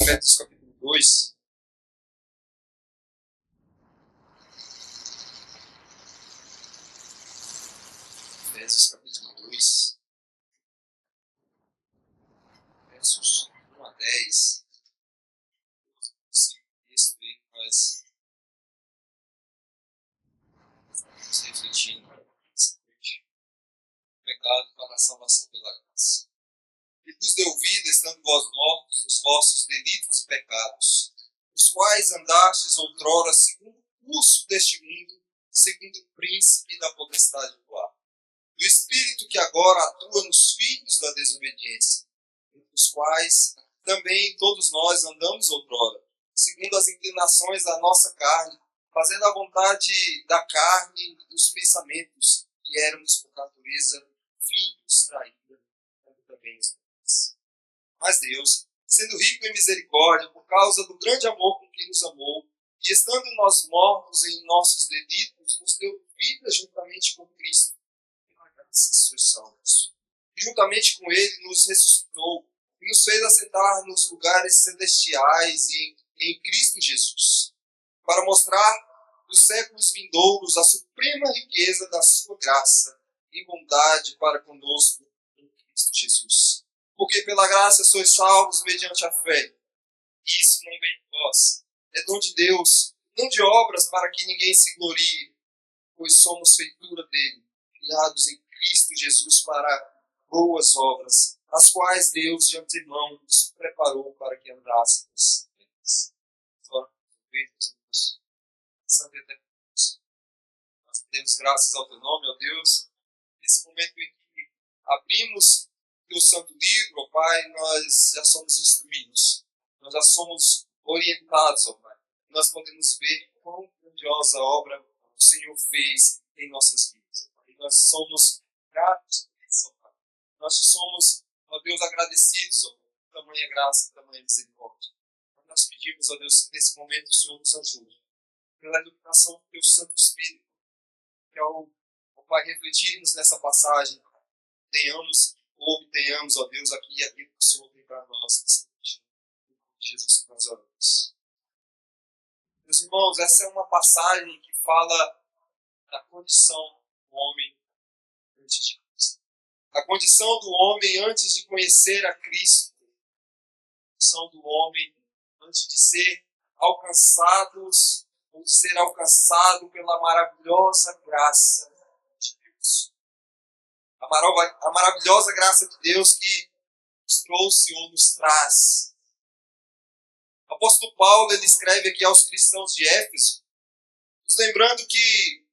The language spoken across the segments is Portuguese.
Efésios capítulo 2. Efésios capítulo 2, versos 1 a 10. Esse texto aí que nós estamos refletindo nessa noite. O pecado para a salvação pela graça. Ele nos deu vida, estando vós mortos nos vossos delitos e pecados, os quais andastes outrora segundo o curso deste mundo, segundo o príncipe da potestade do ar, do Espírito que agora atua nos filhos da desobediência, entre os quais também todos nós andamos outrora, segundo as inclinações da nossa carne, fazendo a vontade da carne e dos pensamentos, que éramos por natureza filhos da ira, como também os homens. Mas Deus, sendo rico em misericórdia, por causa do grande amor com que nos amou, e estando nós mortos em nossos delitos, nos deu vida juntamente com Cristo. Seus salvos. E juntamente com ele nos ressuscitou e nos fez assentar nos lugares celestiais e em Cristo Jesus, para mostrar nos séculos vindouros a suprema riqueza da sua graça e bondade para conosco em Cristo Jesus. Porque pela graça sois salvos mediante a fé. E isso não vem de vós, é dom de Deus, não de obras para que ninguém se glorie, pois somos feitura dele, criados em Cristo Jesus para boas obras, as quais Deus de antemão nos preparou para que andássemos nelas. Nós demos graças ao teu nome, ó Deus, nesse momento em que abrimos o teu santo livro, ó Pai, nós já somos instruídos, nós já somos orientados, ó Pai. Nós podemos ver quão grandiosa obra o Senhor fez em nossas vidas. E nós somos gratos por isso, ó Pai. Nós somos, ó Deus, agradecidos, ó Pai, por tamanha graça e tamanha misericórdia. Nós pedimos, ó Deus, que nesse momento o Senhor nos ajude, pela iluminação do teu Santo Espírito, que ao Pai refletirmos nessa passagem, obtenhamos, ó Deus, aquilo que o Senhor tem para nós. Jesus, nós oramos. Meus irmãos, essa é uma passagem que fala da condição do homem antes de Cristo. A condição do homem antes de conhecer a Cristo. A condição do homem antes de ser alcançados ou de ser alcançado pela maravilhosa graça de Deus. A maravilhosa graça de Deus que nos trouxe ou nos traz. O apóstolo Paulo, ele escreve aqui aos cristãos de Éfeso, nos lembrando que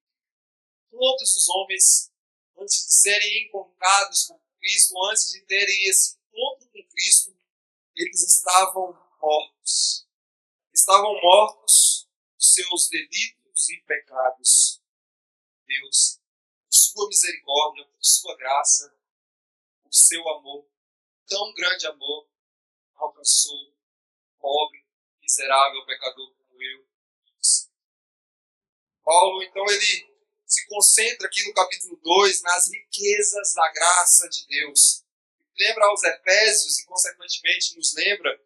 todos os homens, antes de serem encontrados com Cristo, antes de terem esse encontro com Cristo, eles estavam mortos. Estavam mortos dos seus delitos e pecados. Deus, por sua misericórdia, por sua graça, por seu amor, tão grande amor, alcançou o pobre, miserável pecador como eu. Paulo, então, ele se concentra aqui no capítulo 2 nas riquezas da graça de Deus. Lembra aos Efésios e, consequentemente, nos lembra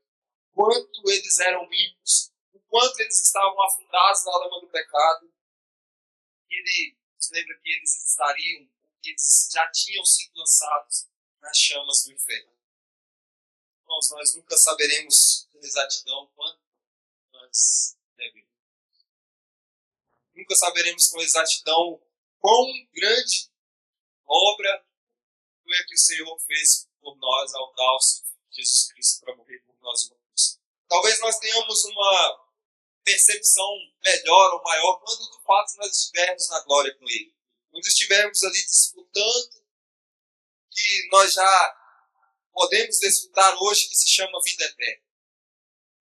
quanto eles eram ricos, o quanto eles estavam afundados na lama do pecado. E ele nos lembra que eles já tinham sido lançados nas chamas do inferno. Nós nunca saberemos com exatidão quanto nós devemos. Nunca saberemos com exatidão quão grande obra foi que o Senhor fez por nós ao dar o seu Filho Jesus Cristo para morrer por nós. Talvez nós tenhamos uma percepção melhor ou maior quando de fato nós estivermos na glória com Ele. Quando estivermos ali desfrutando que nós já podemos desfrutar hoje, que se chama vida eterna.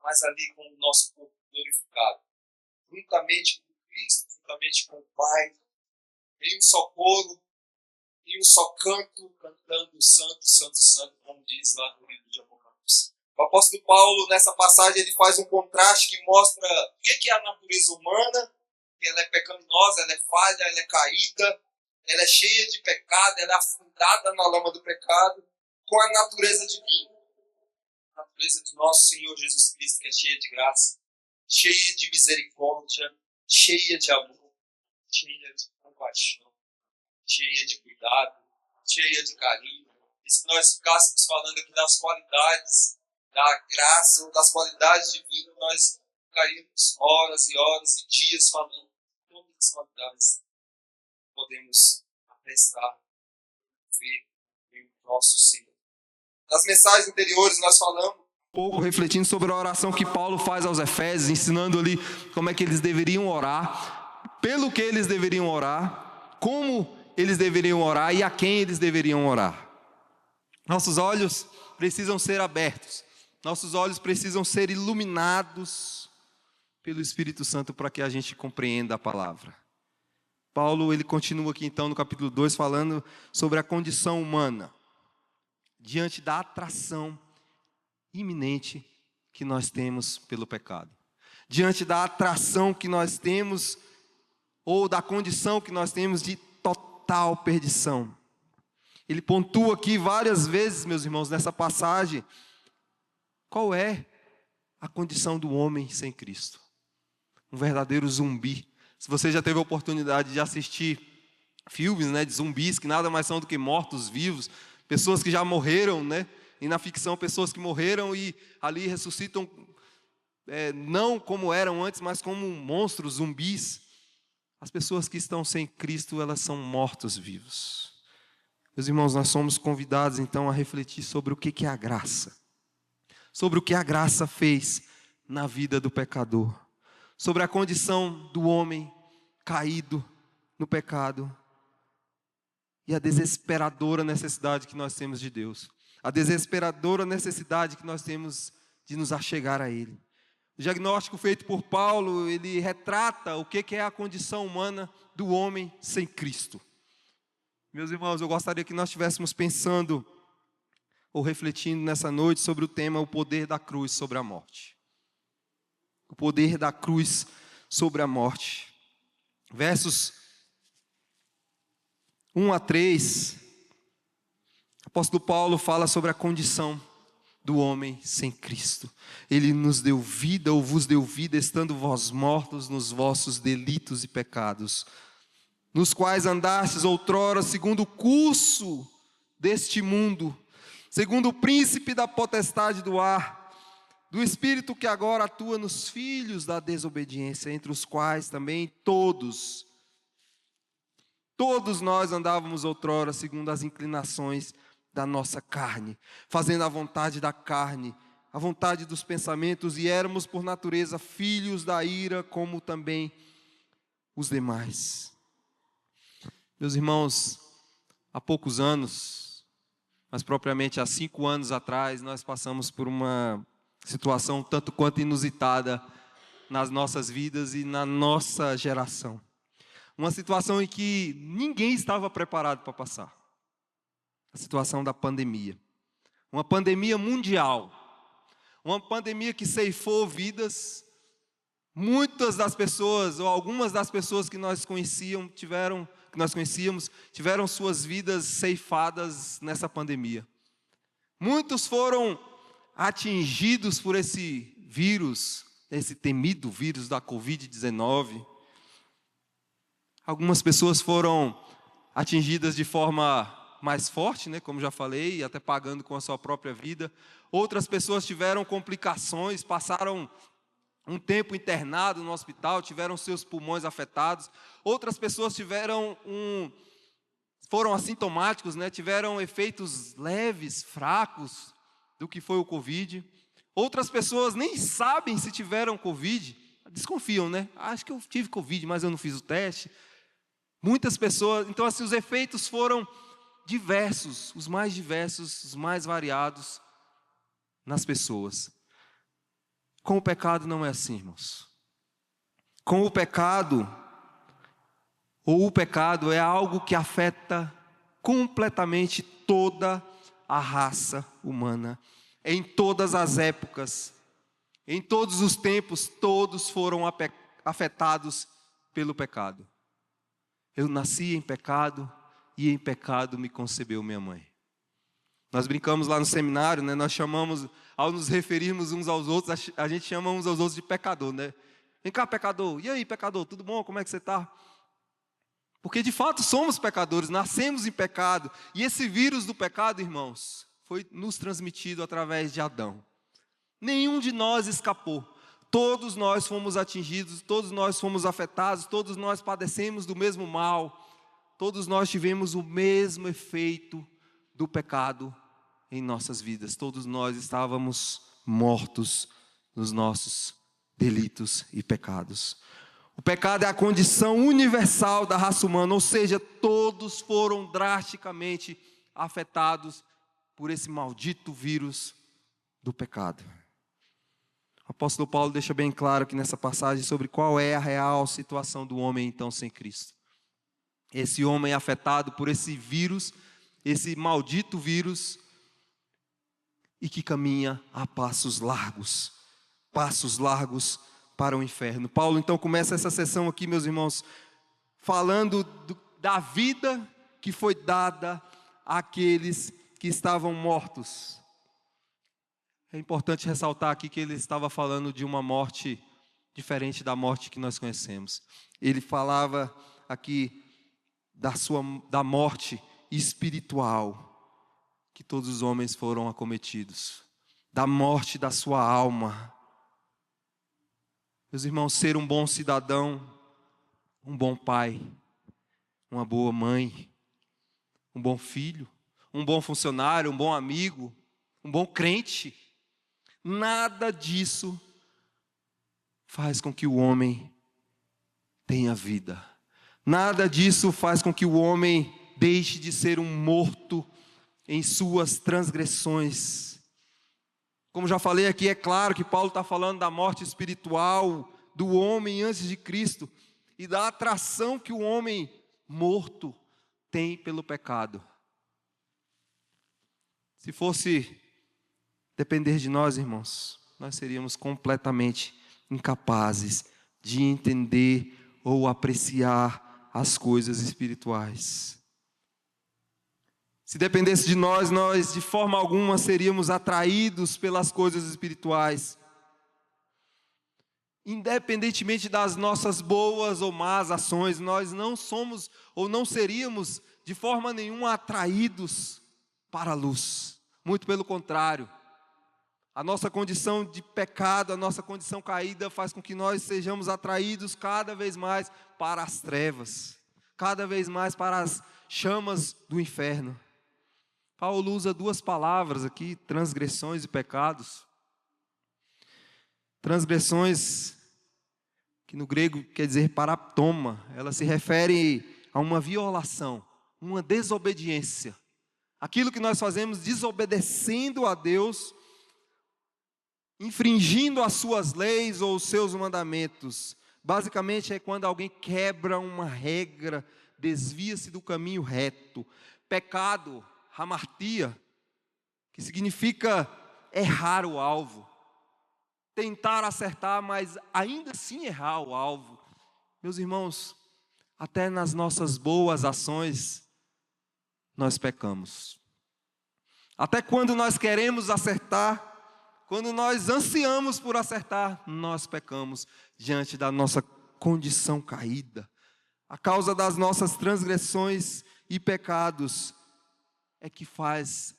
Mas ali com o nosso corpo glorificado, juntamente com Cristo, juntamente com o Pai, em um só coro, em um só canto, cantando Santo, Santo, Santo, como diz lá no livro de Apocalipse. O apóstolo Paulo, nessa passagem, ele faz um contraste que mostra o que é a natureza humana, que ela é pecaminosa, ela é falha, ela é caída, ela é cheia de pecado, ela é afundada na lama do pecado, com a natureza divina. A natureza do nosso Senhor Jesus Cristo, que é cheia de graça, cheia de misericórdia, cheia de amor, cheia de compaixão, cheia de cuidado, cheia de carinho. E se nós ficássemos falando aqui das qualidades da graça ou das qualidades divinas, nós ficaríamos horas e horas e dias falando de todas as qualidades que podemos atestar, ver em nosso Senhor. Nas mensagens anteriores nós falamos pouco refletindo sobre a oração que Paulo faz aos Efésios, ensinando ali como é que eles deveriam orar, pelo que eles deveriam orar, como eles deveriam orar e a quem eles deveriam orar. Nossos olhos precisam ser abertos, nossos olhos precisam ser iluminados pelo Espírito Santo para que a gente compreenda a palavra. Paulo, ele continua aqui então no capítulo 2 falando sobre a condição humana diante da atração iminente que nós temos pelo pecado. Diante da atração que nós temos, ou da condição que nós temos de total perdição. Ele pontua aqui várias vezes, meus irmãos, nessa passagem, qual é a condição do homem sem Cristo. Um verdadeiro zumbi. Se você já teve a oportunidade de assistir filmes, de zumbis, que nada mais são do que mortos-vivos, pessoas que já morreram, e na ficção pessoas que morreram e ali ressuscitam, não como eram antes, mas como monstros, zumbis. As pessoas que estão sem Cristo, elas são mortos-vivos. Meus irmãos, nós somos convidados então a refletir sobre o que é a graça. Sobre o que a graça fez na vida do pecador. Sobre a condição do homem caído no pecado. E a desesperadora necessidade que nós temos de Deus. A desesperadora necessidade que nós temos de nos achegar a Ele. O diagnóstico feito por Paulo, ele retrata o que é a condição humana do homem sem Cristo. Meus irmãos, eu gostaria que nós estivéssemos pensando ou refletindo nessa noite sobre o tema o poder da cruz sobre a morte. O poder da cruz sobre a morte. Versos 1 a 3, o apóstolo Paulo fala sobre a condição do homem sem Cristo. Ele nos deu vida, ou vos deu vida, estando vós mortos nos vossos delitos e pecados, nos quais andastes outrora segundo o curso deste mundo, segundo o príncipe da potestade do ar, do espírito que agora atua nos filhos da desobediência, entre os quais também todos nós andávamos outrora segundo as inclinações da nossa carne, fazendo a vontade da carne, a vontade dos pensamentos, e éramos por natureza filhos da ira, como também os demais. Meus irmãos, há poucos anos, mas propriamente há 5 anos atrás, nós passamos por uma situação tanto quanto inusitada nas nossas vidas e na nossa geração. Uma situação em que ninguém estava preparado para passar. A situação da pandemia. Uma pandemia mundial. Uma pandemia que ceifou vidas. Muitas das pessoas, ou algumas das pessoas que nós conhecíamos, tiveram suas vidas ceifadas nessa pandemia. Muitos foram atingidos por esse vírus, esse temido vírus da Covid-19. Algumas pessoas foram atingidas de forma mais forte, como já falei, até pagando com a sua própria vida. Outras pessoas tiveram complicações, passaram um tempo internado no hospital, tiveram seus pulmões afetados. Outras pessoas foram assintomáticos, tiveram efeitos leves, fracos do que foi o Covid. Outras pessoas nem sabem se tiveram Covid, desconfiam, acho que eu tive Covid, mas eu não fiz o teste. Muitas pessoas, então assim, os efeitos foram diversos, os mais variados nas pessoas. Com o pecado não é assim, irmãos. Com o pecado é algo que afeta completamente toda a raça humana, em todas as épocas, em todos os tempos, todos foram afetados pelo pecado. Eu nasci em pecado e em pecado me concebeu minha mãe. Nós brincamos lá no seminário, né? Nós chamamos, ao nos referirmos uns aos outros, a gente chama uns aos outros de pecador, né? Vem cá, pecador. E aí, pecador, tudo bom? Como é que você está? Porque de fato somos pecadores, nascemos em pecado. E esse vírus do pecado, irmãos, foi nos transmitido através de Adão. Nenhum de nós escapou. Todos nós fomos atingidos, todos nós fomos afetados, todos nós padecemos do mesmo mal. Todos nós tivemos o mesmo efeito do pecado em nossas vidas. Todos nós estávamos mortos nos nossos delitos e pecados. O pecado é a condição universal da raça humana, ou seja, todos foram drasticamente afetados por esse maldito vírus do pecado. O apóstolo Paulo deixa bem claro aqui nessa passagem sobre qual é a real situação do homem então sem Cristo. Esse homem afetado por esse vírus, esse maldito vírus, e que caminha a passos largos para o inferno. Paulo então começa essa sessão aqui, meus irmãos, falando da vida que foi dada àqueles que estavam mortos. É importante ressaltar aqui que ele estava falando de uma morte diferente da morte que nós conhecemos. Ele falava aqui da morte espiritual que todos os homens foram acometidos, da morte da sua alma. Meus irmãos, ser um bom cidadão, um bom pai, uma boa mãe, um bom filho, um bom funcionário, um bom amigo, um bom crente, nada disso faz com que o homem tenha vida. Nada disso faz com que o homem deixe de ser um morto em suas transgressões. Como já falei aqui, é claro que Paulo está falando da morte espiritual do homem antes de Cristo e da atração que o homem morto tem pelo pecado. Se fosse depender de nós, irmãos, nós seríamos completamente incapazes de entender ou apreciar as coisas espirituais. Se dependesse de nós de forma alguma seríamos atraídos pelas coisas espirituais. Independentemente das nossas boas ou más ações, nós não somos ou não seríamos de forma nenhuma atraídos para a luz. Muito pelo contrário. A nossa condição de pecado, a nossa condição caída faz com que nós sejamos atraídos cada vez mais para as trevas, cada vez mais para as chamas do inferno. Paulo usa duas palavras aqui, transgressões e pecados. Transgressões, que no grego quer dizer paraptoma, ela se refere a uma violação, uma desobediência. Aquilo que nós fazemos desobedecendo a Deus, infringindo as suas leis ou os seus mandamentos. Basicamente é quando alguém quebra uma regra, desvia-se do caminho reto. Pecado, hamartia, que significa errar o alvo. Tentar acertar, mas ainda assim errar o alvo. Meus irmãos, até nas nossas boas ações, nós pecamos. Até quando nós queremos acertar, quando nós ansiamos por acertar, nós pecamos diante da nossa condição caída. A causa das nossas transgressões e pecados é que faz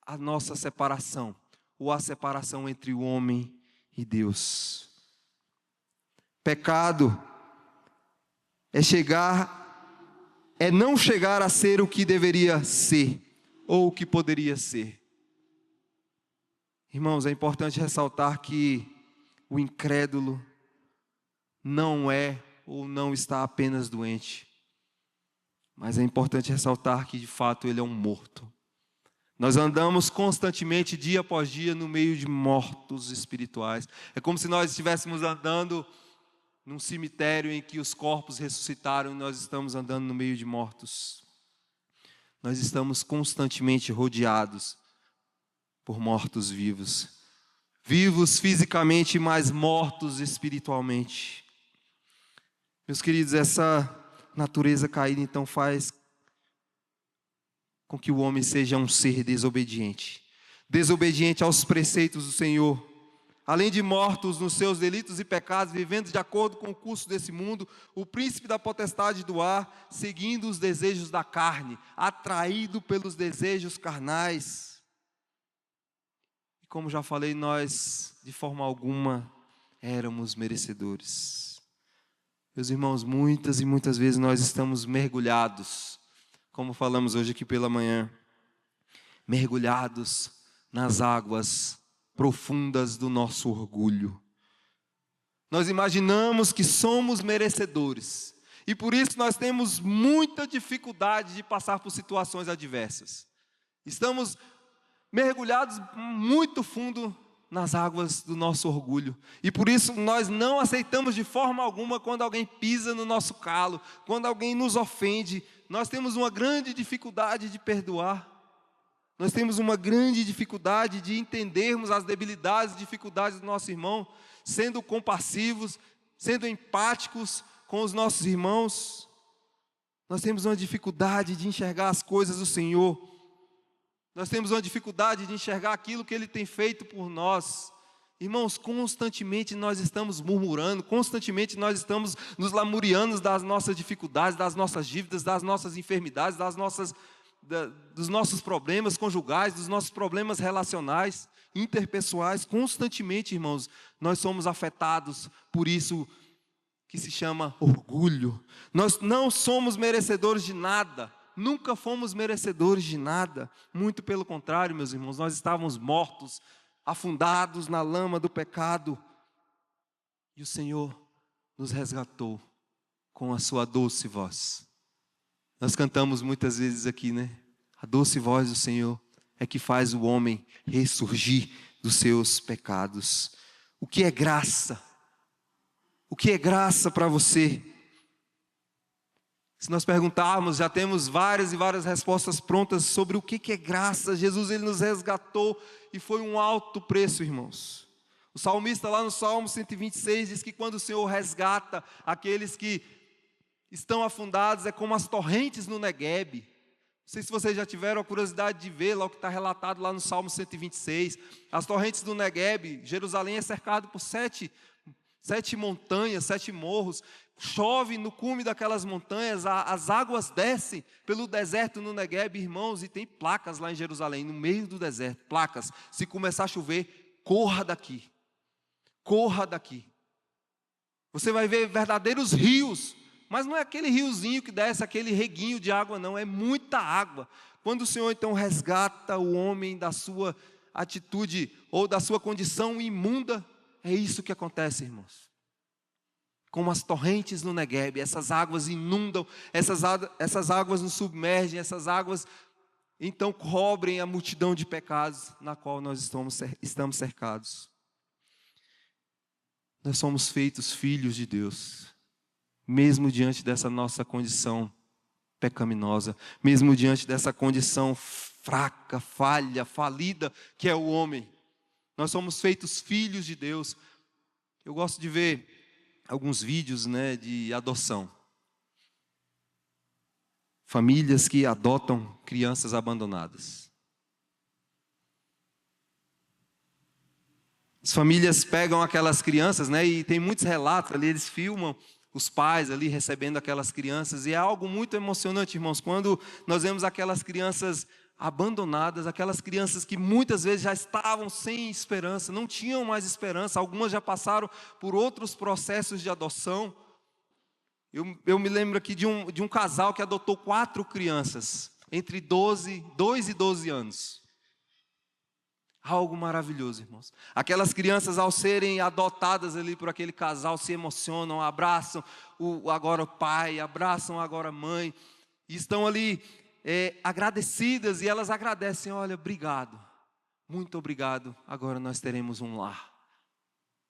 a nossa separação, ou a separação entre o homem e Deus. Pecado é não chegar a ser o que deveria ser, ou o que poderia ser. Irmãos, é importante ressaltar que o incrédulo não é ou não está apenas doente, mas é importante ressaltar que de fato ele é um morto. Nós andamos constantemente, dia após dia, no meio de mortos espirituais. É como se nós estivéssemos andando num cemitério em que os corpos ressuscitaram e nós estamos andando no meio de mortos. Nós estamos constantemente rodeados por mortos vivos. Vivos fisicamente, mas mortos espiritualmente. Meus queridos, essa natureza caída então faz com que o homem seja um ser desobediente. Desobediente aos preceitos do Senhor. Além de mortos nos seus delitos e pecados, vivendo de acordo com o curso desse mundo, o príncipe da potestade do ar, seguindo os desejos da carne, atraído pelos desejos carnais. E como já falei, nós, de forma alguma, éramos merecedores. Meus irmãos, muitas e muitas vezes nós estamos mergulhados, como falamos hoje aqui pela manhã, mergulhados nas águas profundas do nosso orgulho. Nós imaginamos que somos merecedores e por isso nós temos muita dificuldade de passar por situações adversas. Estamos mergulhados muito fundo nas águas do nosso orgulho e por isso nós não aceitamos de forma alguma quando alguém pisa no nosso calo, quando alguém nos ofende. Nós temos uma grande dificuldade de perdoar. Nós temos uma grande dificuldade de entendermos as debilidades e dificuldades do nosso irmão, sendo compassivos, sendo empáticos com os nossos irmãos. Nós temos uma dificuldade de enxergar as coisas do Senhor. Nós temos uma dificuldade de enxergar aquilo que Ele tem feito por nós. Irmãos, constantemente nós estamos murmurando, constantemente nós estamos nos lamuriando das nossas dificuldades, das nossas dívidas, das nossas enfermidades, dos nossos problemas conjugais, dos nossos problemas relacionais, interpessoais. Constantemente, irmãos, nós somos afetados por isso que se chama orgulho. Nós não somos merecedores de nada, nunca fomos merecedores de nada. Muito pelo contrário, meus irmãos, nós estávamos mortos, afundados na lama do pecado. E o Senhor nos resgatou com a sua doce voz. Nós cantamos muitas vezes aqui, né? A doce voz do Senhor é que faz o homem ressurgir dos seus pecados. O que é graça? O que é graça para você? Se nós perguntarmos, já temos várias e várias respostas prontas sobre o que é graça. Jesus, Ele nos resgatou e foi um alto preço, irmãos. O salmista lá no Salmo 126 diz que quando o Senhor resgata aqueles que estão afundados, é como as torrentes no Neguebe. Não sei se vocês já tiveram a curiosidade de ver lá o que está relatado lá no Salmo 126. As torrentes do Neguebe, Jerusalém é cercado por sete montanhas, 7 morros. Chove no cume daquelas montanhas, as águas descem pelo deserto no Neguebe, irmãos, e tem placas lá em Jerusalém, no meio do deserto, placas. Se começar a chover, corra daqui. Corra daqui. Você vai ver verdadeiros rios. Mas não é aquele riozinho que desce, aquele reguinho de água, não, é muita água. Quando o Senhor então resgata o homem da sua atitude ou da sua condição imunda, é isso que acontece, irmãos. Como as torrentes no Neguebe, essas águas inundam, essas águas nos submergem, essas águas então cobrem a multidão de pecados na qual nós estamos cercados. Nós somos feitos filhos de Deus. Mesmo diante dessa nossa condição pecaminosa, mesmo diante dessa condição fraca, falha, falida, que é o homem, nós somos feitos filhos de Deus. Eu gosto de ver alguns vídeos, né, de adoção. Famílias que adotam crianças abandonadas. As famílias pegam aquelas crianças, né, e tem muitos relatos ali, eles filmam os pais ali recebendo aquelas crianças, e é algo muito emocionante, irmãos, quando nós vemos aquelas crianças abandonadas, aquelas crianças que muitas vezes já estavam sem esperança, não tinham mais esperança, algumas já passaram por outros processos de adoção. Eu me lembro aqui de um casal que adotou 4 crianças, entre 2 e 12 anos. Algo maravilhoso, irmãos. Aquelas crianças, ao serem adotadas ali por aquele casal, se emocionam, abraçam agora o pai, abraçam agora a mãe, e estão ali agradecidas, e elas agradecem: olha, obrigado, muito obrigado, agora nós teremos um lar.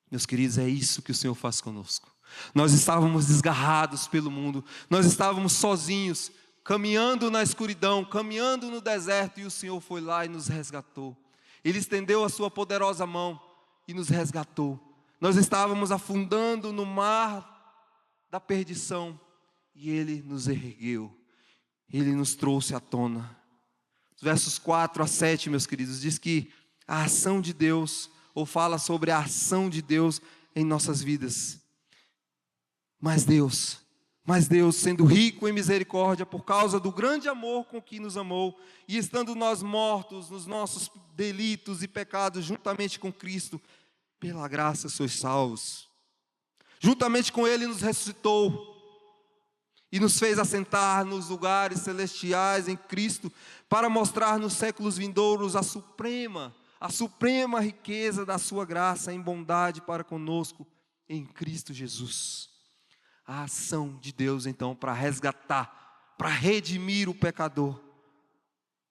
Meus queridos, é isso que o Senhor faz conosco. Nós estávamos desgarrados pelo mundo, nós estávamos sozinhos, caminhando na escuridão, caminhando no deserto, e o Senhor foi lá e nos resgatou. Ele estendeu a sua poderosa mão e nos resgatou. Nós estávamos afundando no mar da perdição e Ele nos ergueu. Ele nos trouxe à tona. versos 4 a 7, meus queridos, diz que a ação de Deus, ou fala sobre a ação de Deus em nossas vidas. Mas Deus, sendo rico em misericórdia, por causa do grande amor com que nos amou, e estando nós mortos nos nossos delitos e pecados, juntamente com Cristo, pela graça sois salvos. Juntamente com Ele nos ressuscitou, e nos fez assentar nos lugares celestiais em Cristo, para mostrar nos séculos vindouros a suprema riqueza da sua graça em bondade para conosco em Cristo Jesus. A ação de Deus então para resgatar, para redimir o pecador.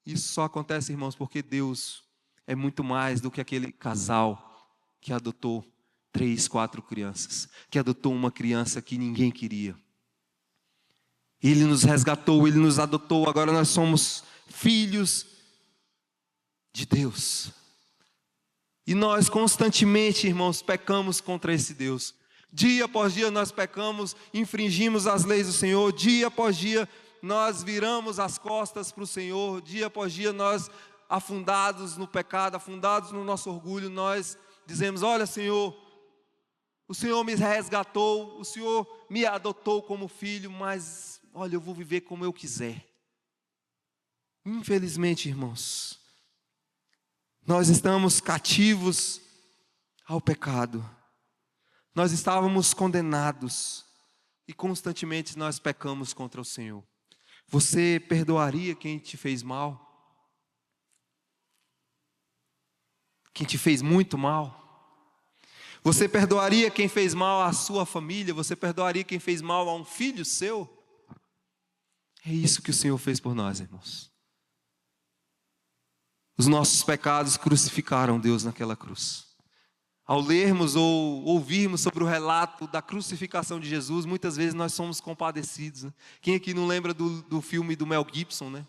Isso só acontece, irmãos, porque Deus é muito mais do que aquele casal que adotou 3, 4 crianças, que adotou uma criança que ninguém queria. Ele nos resgatou, Ele nos adotou, agora nós somos filhos de Deus. E nós constantemente, irmãos, pecamos contra esse Deus. Dia após dia nós pecamos, infringimos as leis do Senhor. Dia após dia nós viramos as costas para o Senhor. Dia após dia nós, afundados no pecado, afundados no nosso orgulho, nós dizemos: olha, Senhor, o Senhor me resgatou, o Senhor me adotou como filho, mas olha, eu vou viver como eu quiser. Infelizmente, irmãos, nós estamos cativos ao pecado. Nós estávamos condenados e constantemente nós pecamos contra o Senhor. Você perdoaria quem te fez mal? Quem te fez muito mal? Você perdoaria quem fez mal à sua família? Você perdoaria quem fez mal a um filho seu? É isso que o Senhor fez por nós, irmãos. Os nossos pecados crucificaram Deus naquela cruz. Ao lermos ou ouvirmos sobre o relato da crucificação de Jesus, muitas vezes nós somos compadecidos, né? Quem aqui não lembra do filme do Mel Gibson, né?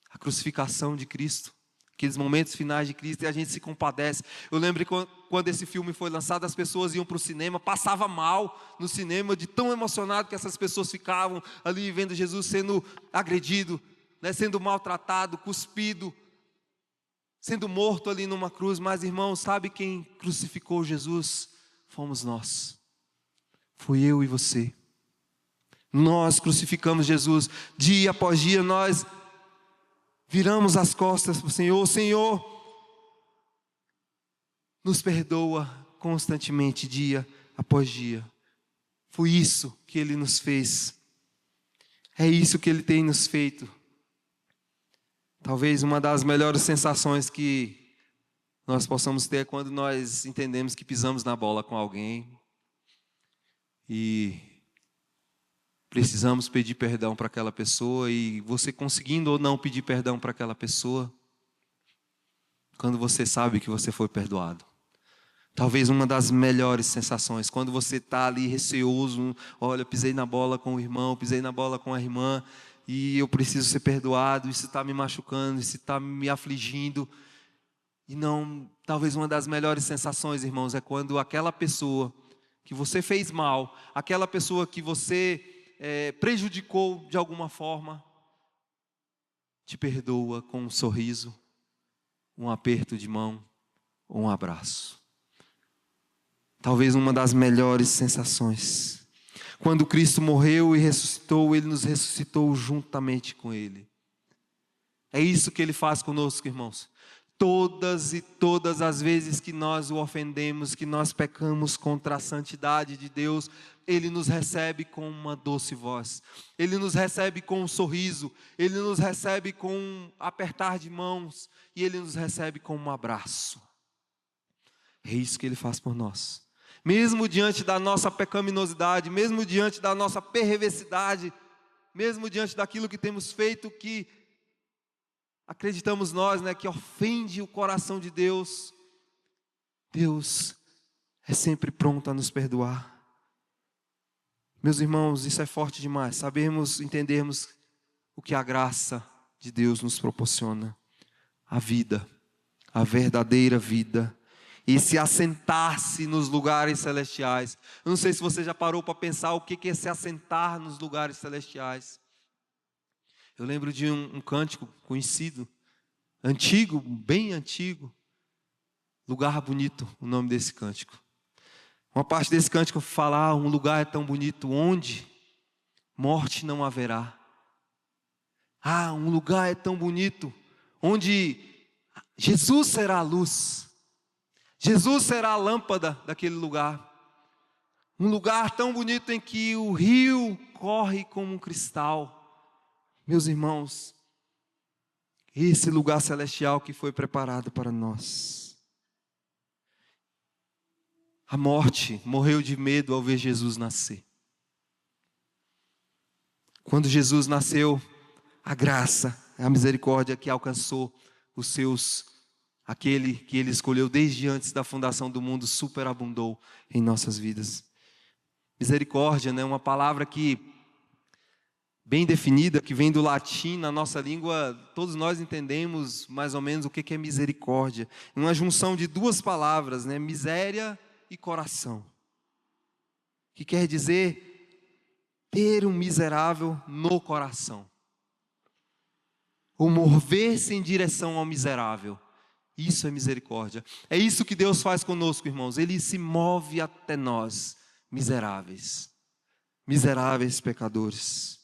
A crucificação de Cristo. Aqueles momentos finais de Cristo, e a gente se compadece. Eu lembro que quando esse filme foi lançado, as pessoas iam para o cinema, passava mal no cinema, de tão emocionado que essas pessoas ficavam ali vendo Jesus sendo agredido, né, sendo maltratado, cuspido, sendo morto ali numa cruz. Mas, irmãos, sabe quem crucificou Jesus? Fomos nós. Foi eu e você. Nós crucificamos Jesus. Dia após dia nós viramos as costas para o Senhor. O Senhor nos perdoa constantemente, dia após dia. Foi isso que Ele nos fez. É isso que Ele tem nos feito. Talvez uma das melhores sensações que nós possamos ter é quando nós entendemos que pisamos na bola com alguém e precisamos pedir perdão para aquela pessoa, e você conseguindo ou não pedir perdão para aquela pessoa, quando você sabe que você foi perdoado. Talvez uma das melhores sensações, quando você está ali receoso, olha, pisei na bola com o irmão, pisei na bola com a irmã, e eu preciso ser perdoado, isso está me machucando, isso está me afligindo. E não, talvez uma das melhores sensações, irmãos, é quando aquela pessoa que você fez mal, aquela pessoa que você prejudicou de alguma forma, te perdoa com um sorriso, um aperto de mão ou um abraço. Talvez uma das melhores sensações. Quando Cristo morreu e ressuscitou, Ele nos ressuscitou juntamente com Ele. É isso que Ele faz conosco, irmãos. Todas e todas as vezes que nós o ofendemos, que nós pecamos contra a santidade de Deus, Ele nos recebe com uma doce voz. Ele nos recebe com um sorriso. Ele nos recebe com um apertar de mãos. E Ele nos recebe com um abraço. É isso que Ele faz por nós. Mesmo diante da nossa pecaminosidade, mesmo diante da nossa perversidade, mesmo diante daquilo que temos feito que acreditamos nós, né, que ofende o coração de Deus, Deus é sempre pronto a nos perdoar. Meus irmãos, isso é forte demais, sabermos, entendermos o que a graça de Deus nos proporciona. A vida, a verdadeira vida. E se assentar-se nos lugares celestiais. Eu não sei se você já parou para pensar o que é se assentar nos lugares celestiais. Eu lembro de um cântico conhecido, antigo, bem antigo, Lugar Bonito, o nome desse cântico. Uma parte desse cântico fala: um lugar é tão bonito onde morte não haverá. Um lugar é tão bonito onde Jesus será a luz. Jesus será a lâmpada daquele lugar. Um lugar tão bonito em que o rio corre como um cristal. Meus irmãos, esse lugar celestial que foi preparado para nós. A morte morreu de medo ao ver Jesus nascer. Quando Jesus nasceu, a graça, a misericórdia que alcançou os seus, aquele que Ele escolheu desde antes da fundação do mundo, superabundou em nossas vidas. Misericórdia, né, uma palavra que bem definida, que vem do latim, na nossa língua, todos nós entendemos mais ou menos o que é misericórdia. Uma junção de duas palavras, né, miséria e coração. Que quer dizer ter um miserável no coração. Ou mover-se em direção ao miserável. Isso é misericórdia. É isso que Deus faz conosco, irmãos. Ele se move até nós, miseráveis. Miseráveis pecadores.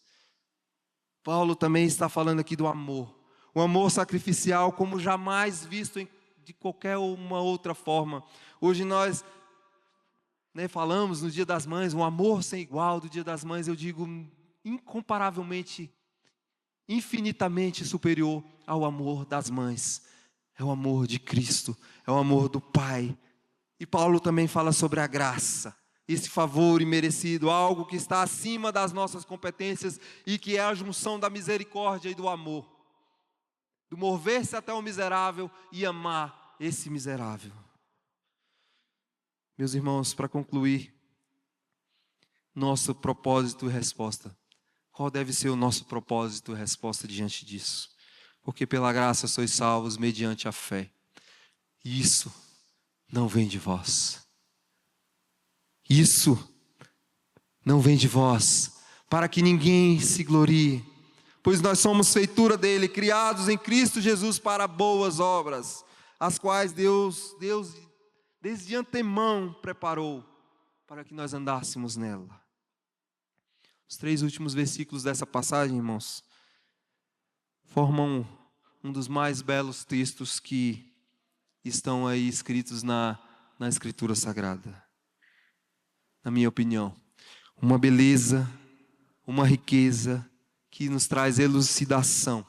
Paulo também está falando aqui do amor. O amor sacrificial como jamais visto de qualquer uma outra forma. Hoje nós falamos no Dia das Mães, um amor sem igual do Dia das Mães. Eu digo incomparavelmente, infinitamente superior ao amor das mães. É o amor de Cristo, é o amor do Pai. E Paulo também fala sobre a graça. Esse favor imerecido, algo que está acima das nossas competências e que é a junção da misericórdia e do amor. Do mover-se até o miserável e amar esse miserável. Meus irmãos, para concluir, nosso propósito e resposta. Qual deve ser o nosso propósito e resposta diante disso? Porque pela graça sois salvos mediante a fé. E isso não vem de vós. Isso não vem de vós, para que ninguém se glorie, pois nós somos feitura dele, criados em Cristo Jesus para boas obras, as quais Deus desde antemão preparou para que nós andássemos nela. Os 3 últimos versículos dessa passagem, irmãos, formam um dos mais belos textos que estão aí escritos na Escritura Sagrada. Na minha opinião, uma beleza, uma riqueza que nos traz elucidação.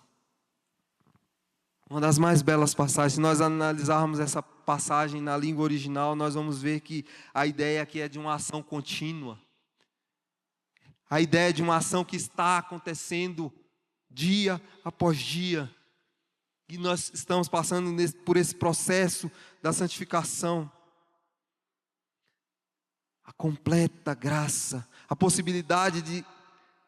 Uma das mais belas passagens, se nós analisarmos essa passagem na língua original, nós vamos ver que a ideia aqui é de uma ação contínua. A ideia de uma ação que está acontecendo dia após dia. E nós estamos passando por esse processo da santificação. A completa graça, a possibilidade de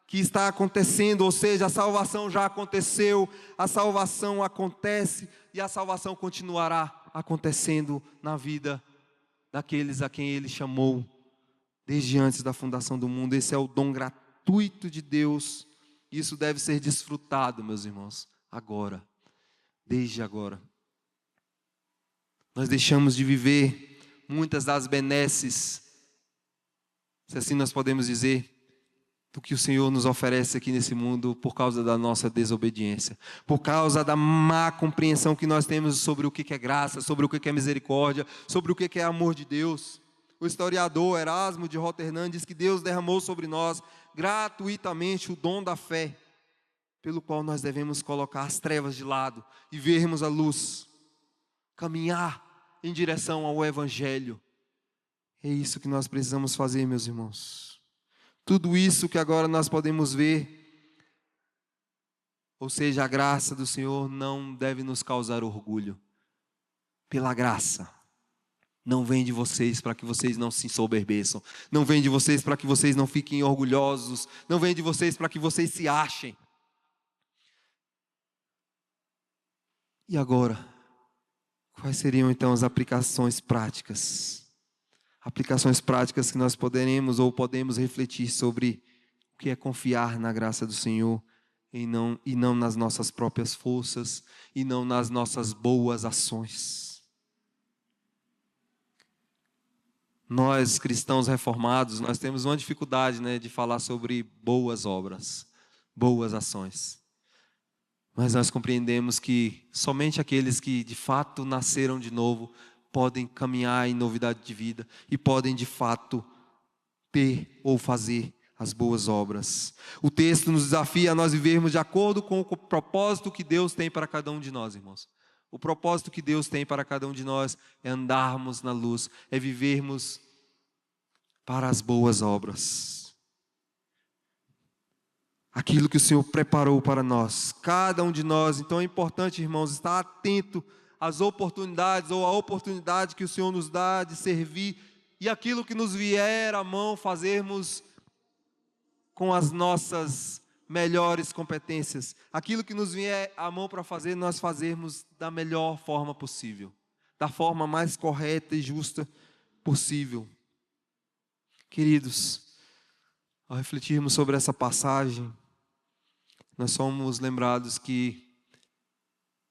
que está acontecendo, ou seja, a salvação já aconteceu, a salvação acontece e a salvação continuará acontecendo na vida daqueles a quem Ele chamou desde antes da fundação do mundo. Esse é o dom gratuito de Deus. Isso deve ser desfrutado, meus irmãos, agora, desde agora. Nós deixamos de viver muitas das benesses, se assim nós podemos dizer, do que o Senhor nos oferece aqui nesse mundo por causa da nossa desobediência, por causa da má compreensão que nós temos sobre o que é graça, sobre o que é misericórdia, sobre o que é amor de Deus. O historiador Erasmo de Roterdã diz que Deus derramou sobre nós gratuitamente o dom da fé, pelo qual nós devemos colocar as trevas de lado e vermos a luz, caminhar em direção ao Evangelho. É isso que nós precisamos fazer, meus irmãos. Tudo isso que agora nós podemos ver, ou seja, a graça do Senhor não deve nos causar orgulho. Pela graça. Não vem de vocês para que vocês não se ensoberbeçam. Não vem de vocês para que vocês não fiquem orgulhosos. Não vem de vocês para que vocês se achem. E agora, quais seriam então as aplicações práticas? Aplicações práticas que nós poderemos ou podemos refletir sobre o que é confiar na graça do Senhor e não nas nossas próprias forças, e não nas nossas boas ações. Nós, cristãos reformados, nós temos uma dificuldade, né, de falar sobre boas obras, boas ações. Mas nós compreendemos que somente aqueles que de fato nasceram de novo podem caminhar em novidade de vida e podem de fato ter ou fazer as boas obras. O texto nos desafia a nós vivermos de acordo com o propósito que Deus tem para cada um de nós, irmãos. O propósito que Deus tem para cada um de nós é andarmos na luz, é vivermos para as boas obras. Aquilo que o Senhor preparou para nós, cada um de nós. Então é importante, irmãos, estar atento às oportunidades ou à oportunidade que o Senhor nos dá de servir e aquilo que nos vier à mão fazermos com as nossas melhores competências. Aquilo que nos vier à mão para fazer, nós fazermos da melhor forma possível, da forma mais correta e justa possível. Queridos, ao refletirmos sobre essa passagem, nós somos lembrados que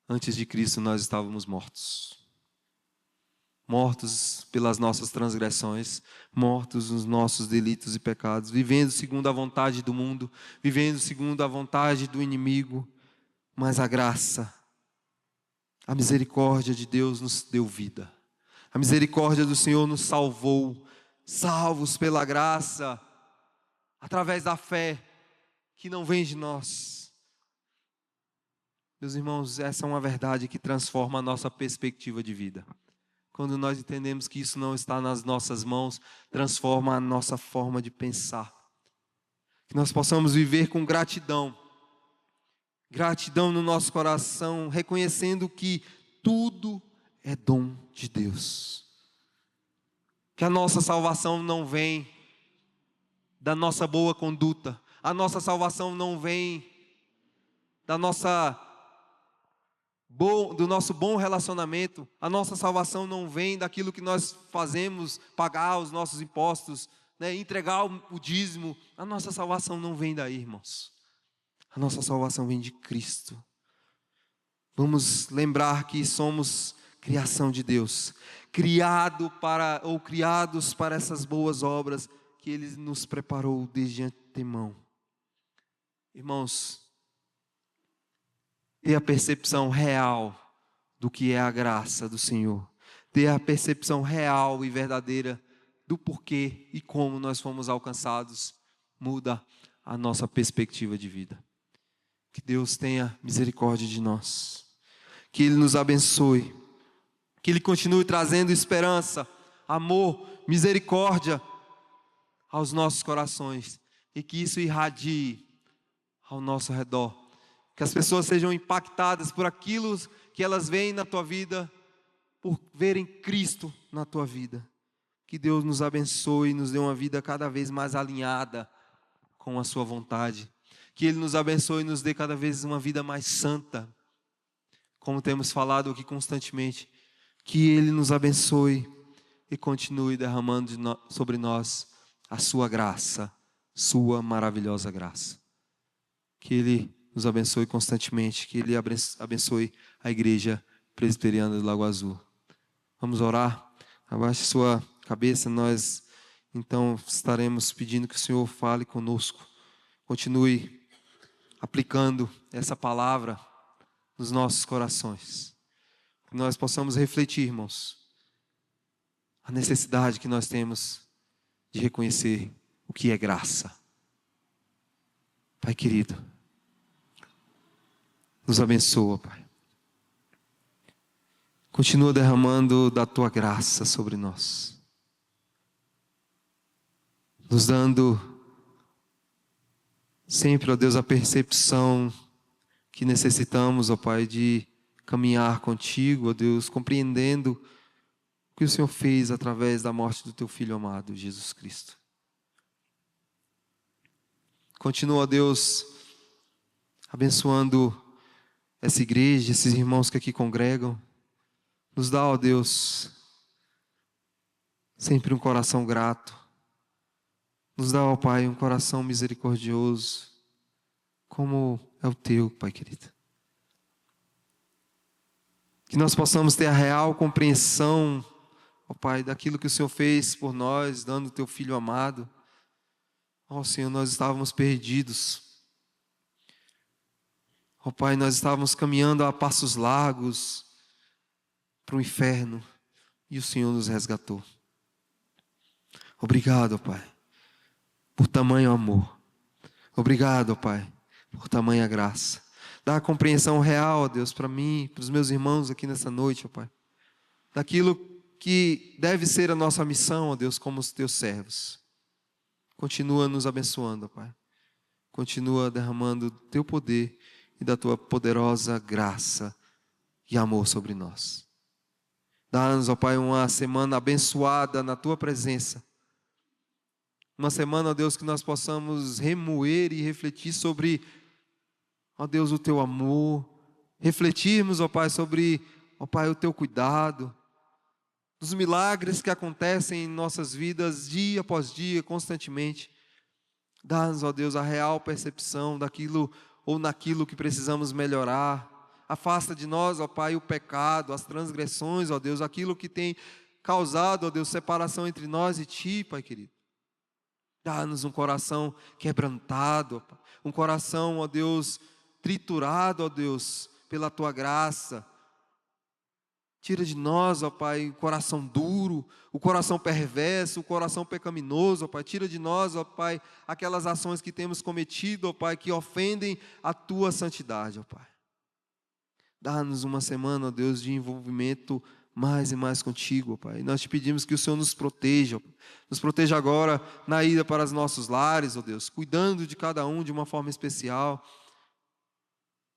antes de Cristo nós estávamos mortos. Mortos pelas nossas transgressões, mortos nos nossos delitos e pecados, vivendo segundo a vontade do mundo, vivendo segundo a vontade do inimigo, mas a graça, a misericórdia de Deus nos deu vida. A misericórdia do Senhor nos salvou, salvos pela graça, através da fé que não vem de nós. Meus irmãos, essa é uma verdade que transforma a nossa perspectiva de vida. Quando nós entendemos que isso não está nas nossas mãos, transforma a nossa forma de pensar. Que nós possamos viver com gratidão. Gratidão no nosso coração, reconhecendo que tudo é dom de Deus. Que a nossa salvação não vem da nossa boa conduta. A nossa salvação não vem do nosso bom relacionamento. A nossa salvação não vem daquilo que nós fazemos, pagar os nossos impostos, né, entregar o dízimo. A nossa salvação não vem daí, irmãos. A nossa salvação vem de Cristo. Vamos lembrar que somos criação de Deus, criados para essas boas obras que Ele nos preparou desde antemão. Irmãos, ter a percepção real do que é a graça do Senhor, ter a percepção real e verdadeira do porquê e como nós fomos alcançados, muda a nossa perspectiva de vida. Que Deus tenha misericórdia de nós, que Ele nos abençoe, que Ele continue trazendo esperança, amor, misericórdia aos nossos corações e que isso irradie ao nosso redor. Que as pessoas sejam impactadas por aquilo que elas veem na tua vida, por verem Cristo na tua vida. Que Deus nos abençoe e nos dê uma vida cada vez mais alinhada com a sua vontade. Que Ele nos abençoe e nos dê cada vez uma vida mais santa, como temos falado aqui constantemente. Que Ele nos abençoe e continue derramando sobre nós a sua graça, sua maravilhosa graça. Que Ele nos abençoe constantemente, que Ele abençoe a Igreja Presbiteriana do Lago Azul. Vamos orar? Abaixe sua cabeça, nós então estaremos pedindo que o Senhor fale conosco. Continue aplicando essa palavra nos nossos corações. Que nós possamos refletir, irmãos, a necessidade que nós temos de reconhecer o que é graça. Pai querido, nos abençoa, Pai. Continua derramando da Tua graça sobre nós. Nos dando sempre, ó Deus, a percepção que necessitamos, ó Pai, de caminhar contigo, ó Deus, compreendendo o que o Senhor fez através da morte do Teu Filho amado, Jesus Cristo. Continua, ó Deus, abençoando essa igreja, esses irmãos que aqui congregam. Nos dá, ó Deus, sempre um coração grato. Nos dá, ó Pai, um coração misericordioso. como é o teu, Pai querido. Que nós possamos ter a real compreensão, ó Pai, daquilo que o Senhor fez por nós, dando o teu Filho amado. Ó Senhor, nós estávamos perdidos. Ó Pai, nós estávamos caminhando a passos largos para o inferno e o Senhor nos resgatou. Obrigado, ó Pai, por tamanho amor. Obrigado, ó Pai, por tamanha graça. Dá a compreensão real, ó Deus, para mim, para os meus irmãos aqui nessa noite, ó Pai, daquilo que deve ser a nossa missão, ó Deus, como os teus servos. Continua nos abençoando, ó Pai. Continua derramando o teu poder e da tua poderosa graça e amor sobre nós. Dá-nos, ó Pai, uma semana abençoada na tua presença. Uma semana, ó Deus, que nós possamos remoer e refletir sobre, ó Deus, o teu amor. Refletirmos, ó Pai, sobre, ó Pai, o teu cuidado. Dos milagres que acontecem em nossas vidas dia após dia, constantemente. Dá-nos, ó Deus, a real percepção daquilo ou naquilo que precisamos melhorar. Afasta de nós, ó Pai, o pecado, as transgressões, ó Deus, aquilo que tem causado, ó Deus, separação entre nós e Ti, Pai querido. Dá-nos um coração quebrantado, ó Pai. Um coração, ó Deus, triturado, ó Deus, pela Tua graça. Tira de nós, ó Pai, o coração duro, o coração perverso, o coração pecaminoso, ó Pai. Tira de nós, ó Pai, aquelas ações que temos cometido, ó Pai, que ofendem a Tua santidade, ó Pai. Dá-nos uma semana, ó Deus, de envolvimento mais e mais contigo, ó Pai. Nós te pedimos que o Senhor nos proteja, ó Pai. Nos proteja agora na ida para os nossos lares, ó Deus, cuidando de cada um de uma forma especial.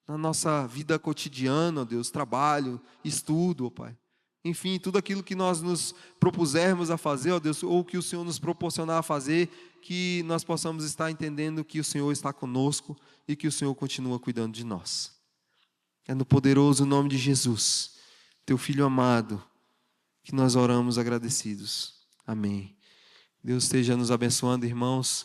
Na nossa vida cotidiana, ó Deus, trabalho, estudo, ó Pai. Enfim, tudo aquilo que nós nos propusermos a fazer, ó Deus, ou que o Senhor nos proporcionar a fazer, que nós possamos estar entendendo que o Senhor está conosco e que o Senhor continua cuidando de nós. É no poderoso nome de Jesus, Teu Filho amado, que nós oramos agradecidos. Amém. Deus esteja nos abençoando, irmãos.